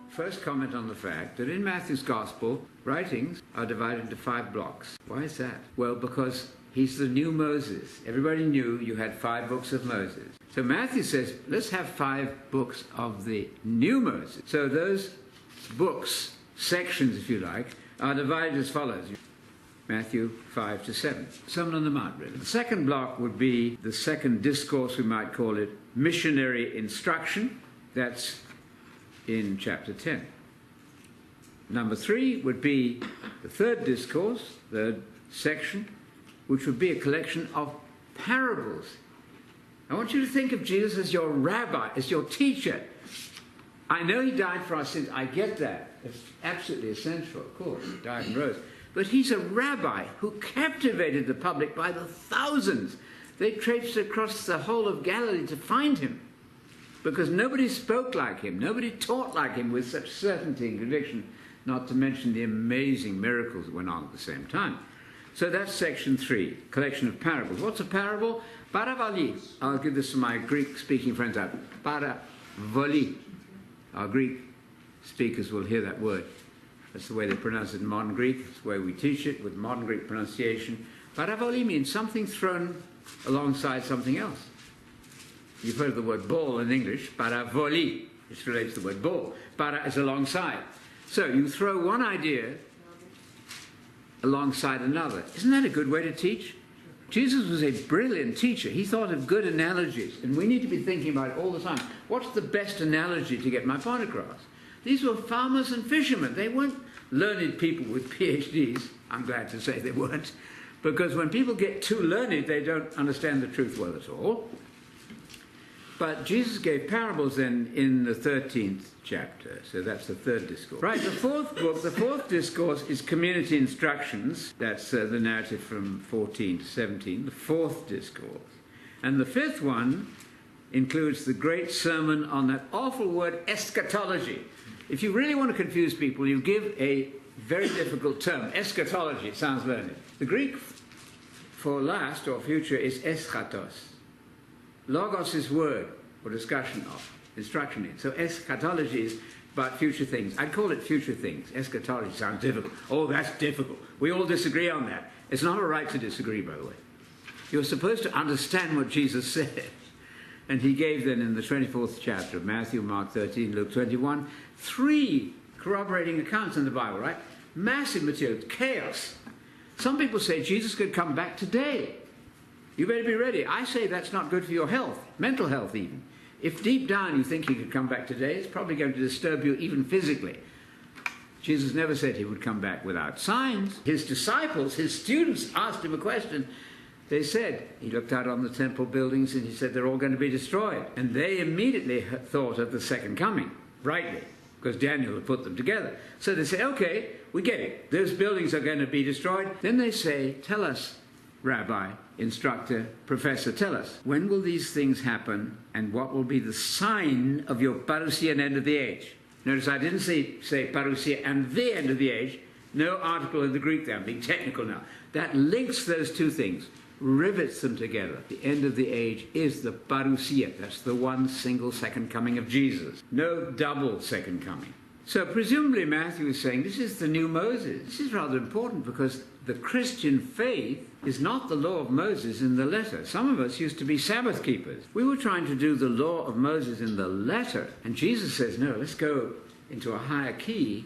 first comment on the fact that in Matthew's Gospel, writings are divided into 5 blocks. Why is that? Well, because he's the new Moses. Everybody knew you had 5 books of Moses. So Matthew says, let's have 5 books of the new Moses. So those books, sections if you like, are divided as follows. Matthew 5 to 7. Sermon on the Mount, really. The second block would be the second discourse, we might call it missionary instruction. That's in chapter 10. Number 3 would be the third discourse, third section, which would be a collection of parables. I want you to think of Jesus as your rabbi, as your teacher. I know he died for our sins. I get that. It's absolutely essential, of course. He died and rose. But he's a rabbi who captivated the public by the thousands. They traipsed across the whole of Galilee to find him, because nobody spoke like him. Nobody taught like him with such certainty and conviction, not to mention the amazing miracles that went on at the same time. So that's section 3, collection of parables. What's a parable? Paravali. I'll give this to my Greek-speaking friends out. Paravali. Our Greek speakers will hear that word. That's the way they pronounce it in modern Greek. It's the way we teach it with modern Greek pronunciation. Paravali means something thrown alongside something else. You've heard of the word ball in English. Paravoli. This relates to the word ball. Para is alongside. So you throw one idea alongside another. Isn't that a good way to teach? Jesus was a brilliant teacher. He thought of good analogies, and we need to be thinking about it all the time. What's the best analogy to get my point across? These were farmers and fishermen. They weren't learned people with PhDs. I'm glad to say they weren't, because when people get too learned, they don't understand the truth well at all. But Jesus gave parables then in the 13th chapter, so that's the third discourse. Right, the fourth book, the fourth discourse is community instructions. That's the narrative from 14 to 17, the fourth discourse. And the fifth one includes the great sermon on that awful word eschatology. If you really want to confuse people, you give a very difficult term, eschatology. It sounds learned. The Greek for last or future is eschatos. Logos is word, or discussion of, instruction in. So eschatology is about future things. I'd call it future things. Eschatology sounds difficult. Oh, that's difficult. We all disagree on that. It's not all right to disagree, by the way. You're supposed to understand what Jesus said. And he gave then in the 24th chapter of Matthew, Mark 13, Luke 21, 3 corroborating accounts in the Bible, right? Massive material, chaos. Some people say Jesus could come back today. You better be ready. I say that's not good for your health, mental health even. If deep down you think he could come back today, it's probably going to disturb you even physically. Jesus never said he would come back without signs. His disciples, his students, asked him a question. They said, he looked out on the temple buildings and he said they're all going to be destroyed. And they immediately thought of the second coming, rightly, because Daniel had put them together. So they say, okay, we get it. Those buildings are going to be destroyed. Then they say, tell us, Rabbi, instructor, professor, tell us, when will these things happen and what will be the sign of your parousia and end of the age? Notice I didn't say parousia and the end of the age. No article in the Greek there. I'm being technical now. That links those two things, rivets them together. The end of the age is the parousia. That's the one single second coming of Jesus. No double second coming. So presumably Matthew is saying this is the new Moses. This is rather important because the Christian faith is not the law of Moses in the letter. Some of us used to be Sabbath keepers. We were trying to do the law of Moses in the letter. And Jesus says, no, let's go into a higher key.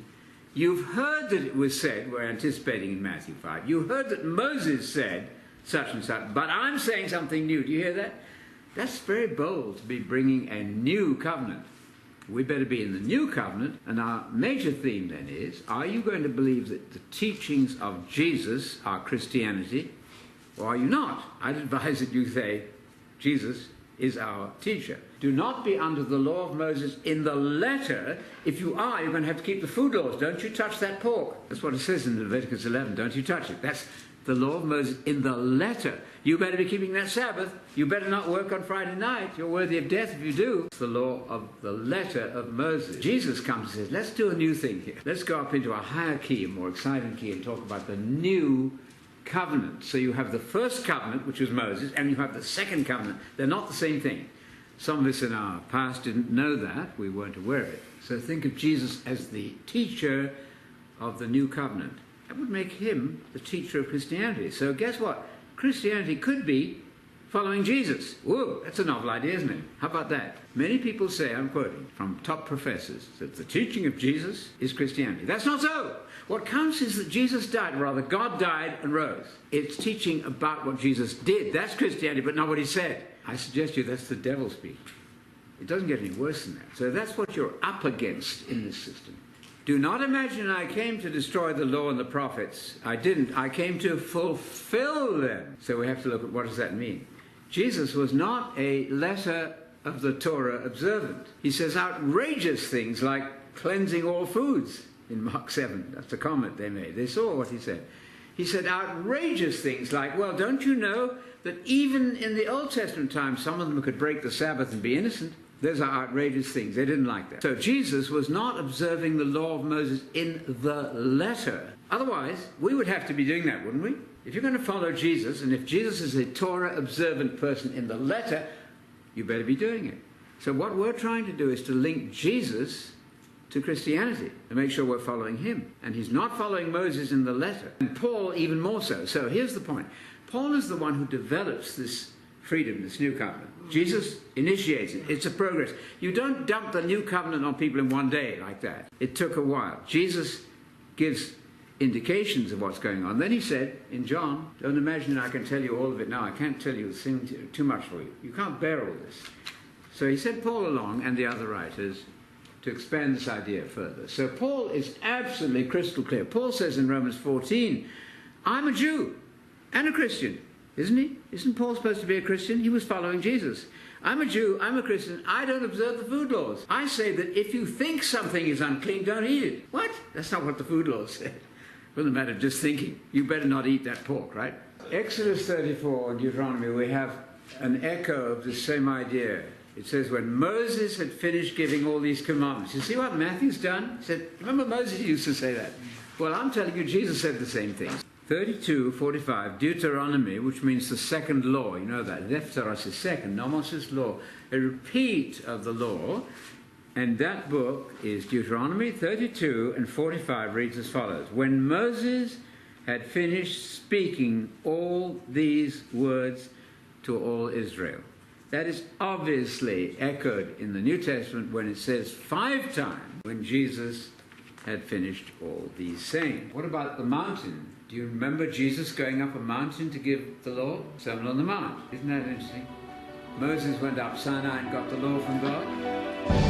You've heard that it was said, we're anticipating in Matthew 5, you heard that Moses said such and such, but I'm saying something new. Do you hear that? That's very bold to be bringing a new covenant. We better be in the new covenant, and our major theme then is, are you going to believe that the teachings of Jesus are Christianity, or are you not? I'd advise that you say, Jesus is our teacher. Do not be under the law of Moses in the letter. If you are, you're going to have to keep the food laws. Don't you touch that pork. That's what it says in Leviticus 11. Don't you touch it. That's the law of Moses in the letter. You better be keeping that Sabbath. You better not work on Friday night. You're worthy of death if you do. It's the law of the letter of Moses. Jesus comes and says, let's do a new thing here. Let's go up into a higher key, a more exciting key, and talk about the new covenant. So you have the first covenant, which was Moses, and you have the second covenant. They're not the same thing. Some of us in our past didn't know that. We weren't aware of it. So think of Jesus as the teacher of the new covenant. That would make him the teacher of Christianity. So guess what? Christianity could be following Jesus. Whoa, that's a novel idea, isn't it? How about that? Many people say, I'm quoting from top professors, that the teaching of Jesus is Christianity. That's not so. What counts is that Jesus died, or rather God died and rose. It's teaching about what Jesus did. That's Christianity, but not what he said. I suggest to you that's the devil speak. It doesn't get any worse than that. So that's what you're up against in this system. Do not imagine I came to destroy the law and the prophets. I didn't. I came to fulfill them. So we have to look at what does that mean. Jesus was not a letter of the Torah observant. He says outrageous things like cleansing all foods in Mark 7. That's a comment they made. They saw what he said. He said outrageous things like, well, don't you know that even in the Old Testament times, some of them could break the Sabbath and be innocent? Those are outrageous things. They didn't like that. So Jesus was not observing the law of Moses in the letter. Otherwise, we would have to be doing that, wouldn't we? If you're going to follow Jesus, and if Jesus is a Torah observant person in the letter, you better be doing it. So what we're trying to do is to link Jesus to Christianity and make sure we're following him. And he's not following Moses in the letter. And Paul even more so. So here's the point. Paul is the one who develops this freedom, this new covenant. Jesus initiates it. It's a progress. You don't dump the new covenant on people in one day like that. It took a while. Jesus gives indications of what's going on. Then he said in John, don't imagine I can tell you all of it now. I can't tell you too much for you. You can't bear all this. So he sent Paul along and the other writers to expand this idea further. So Paul is absolutely crystal clear. Paul says in Romans 14, I'm a Jew and a Christian. Isn't he? Isn't Paul supposed to be a Christian? He was following Jesus. I'm a Jew, I'm a Christian, I don't observe the food laws. I say that if you think something is unclean, don't eat it. What? That's not what the food laws say. It wasn't a matter of just thinking. You better not eat that pork, right? Exodus 34 and Deuteronomy, we have an echo of the same idea. It says, when Moses had finished giving all these commandments. You see what Matthew's done? He said, remember Moses used to say that? Well, I'm telling you, Jesus said the same thing. 32:45, Deuteronomy, which means the second law. You know that. Deftaros is second, nomos is law. A repeat of the law. And that book is Deuteronomy 32 and 45 reads as follows. When Moses had finished speaking all these words to all Israel. That is obviously echoed in the New Testament when it says 5 times when Jesus had finished all these sayings. What about the mountain? Do you remember Jesus going up a mountain to give the law? Sermon on the Mount. Isn't that interesting? Moses went up Sinai and got the law from God.